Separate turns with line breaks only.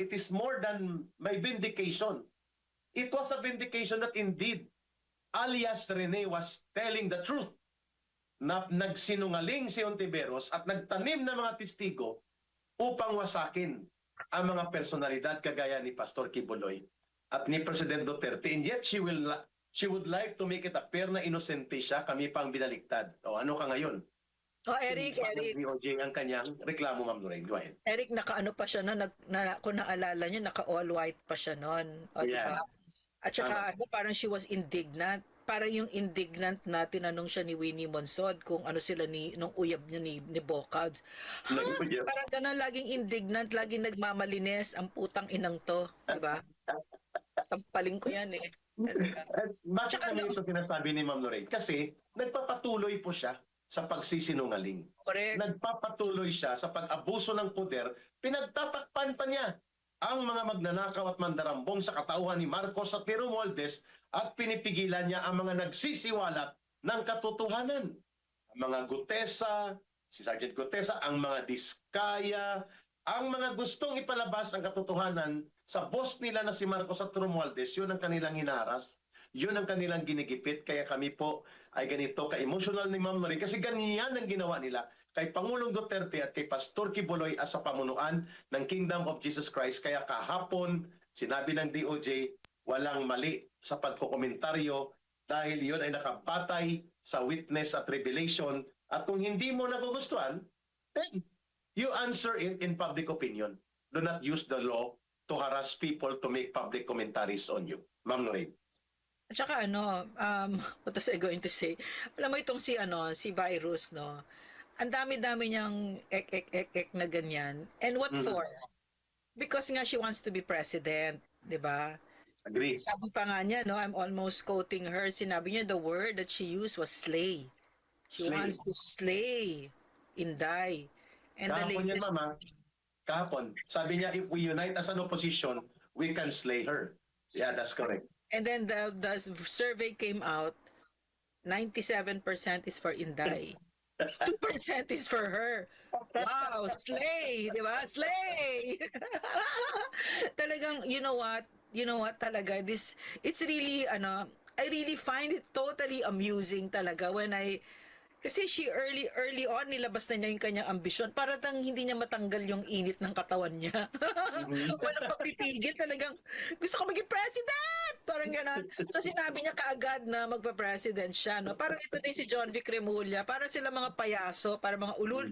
it is more than my vindication. It was a vindication that indeed, alias Rene was telling the truth, na nagsinungaling si Ontiveros at nagtanim ng mga testigo upang wasakin ang mga personalidad kagaya ni Pastor Kibuloy at ni President Duterte. And yet she would like to make it appear na inosente siya, kami pang binaliktad. O ano ka ngayon?
Oh, Eric.
DOJ ang kanyang reklamo, Ma'am Lorraine. Go ahead.
Eric, nakaano pa siya kung naalala niyo, naka all white pa siya noon. O,
Yeah.
diba? At saka parang she was indignant. Parang yung indignant na tinanong siya ni Winnie Monsod kung ano sila nung uyab niya ni Bocads. Parang gano'n, laging indignant, laging nagmamalinis ang putang inang to. Diba? Sampaling ko yan eh.
Bakit kami ito sinasabi ni Ma'am Lorraine? Kasi nagpapatuloy po siya sa pagsisinungaling.
Correct.
Nagpapatuloy siya sa pag-abuso ng poder, pinagtatakpan pa niya ang mga magnanakaw at mandarambong sa katauhan ni Marcos at ni Romualdez at pinipigilan niya ang mga nagsisiwalat ng katotohanan. Ang mga Gutesa, si Sergeant Gutesa, ang mga Diskaya, ang mga gustong ipalabas ang katotohanan sa boss nila na si Marcos at Romualdez, yun ang kanilang hinaras, yun ang kanilang ginigipit, kaya kami po ay ganito ka-emotional ni Ma'am Lorraine kasi ganyan ang ginawa nila kay Pangulong Duterte at kay Pastor Kibuloy as sa pamunuan ng Kingdom of Jesus Christ. Kaya kahapon, sinabi ng DOJ, walang mali sa pagkokomentaryo dahil yun ay nakabatay sa witness at revelation. At kung hindi mo nagugustuhan, then you answer it in public opinion. Do not use the law to harass people to make public commentaries on you. Ma'am Lorraine.
At saka what was I going to say? Alam mo itong si Virus, no? Ang dami-dami niyang ek na ganyan. And what for? Because nga she wants to be president, di ba?
Agree.
Sabi pa nga niya, no, I'm almost quoting her, sinabi niya the word that she used was slay. She wants to slay Inday. And the
Kahapon yan,
latest...
Mama. Kahapon. Sabi niya, if we unite as an opposition, we can slay her. Yeah, that's correct.
And then the survey came out, 97% is for Inday. 2% is for her. Wow, slay, di ba? Slay! Talagang, you know what talaga, it's really, I really find it totally amusing talaga when kasi she early on, nilabas na niya yung kanyang ambisyon. Para hindi niya matanggal yung init ng katawan niya. Walang papipigil talagang, gusto ko maging president! Parang gano'n. So sinabi niya kaagad na magpa-president siya. No? Parang ito din si John Vic Remulla. Para sila mga payaso, para mga ulul.